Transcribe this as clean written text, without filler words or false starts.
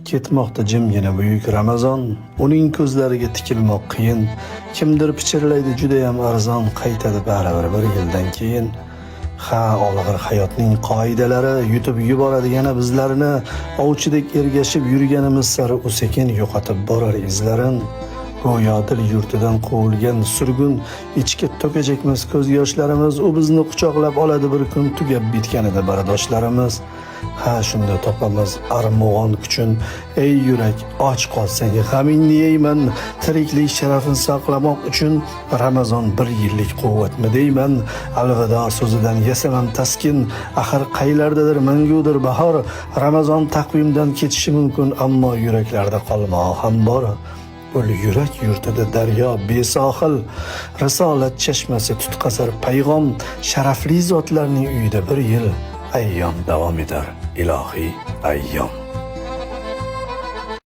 Ketmoqda jimgina buyuk Ramazon, uning ko'zlariga tikilmoq qiyin. Kimdir pichirlaydi judayam arzon, qaytadi baribir bir yildan keyin. Ha, olg'ir hayotning qoidalari yutib yuboradi yana bizlarni, ovchidek ergashib yurganimiz sari u sekin yo'qotib borar izlarin. Go'yo dil yurtidan quvilgan surgun, ichki to'kajakmiz ko'z yoshlarimiz, u bizni quchoqlab oladi bir kun, tugab bitganida bardoshlarimiz. Ha, shunda topamiz armug'on kuchun, ey yurak och qolsang g'amingni yeyman, tiriklik sharafini saqlamoq uchun Ramazon bir yillik quvvatmi deyman. Alvido so'zidan yasamam taskin, axir qaylardadir mangudir bahor. Ramazon taqvimdan ketishi mumkin, ammo yuraklarda qolmog'i ham bor. Ul yurak yurtida daryo besohil, risolat chashmasi tutqazar payg'om, sharafli zotlarning uyida bir yil ayyom davom etar, ilohiy ayyom.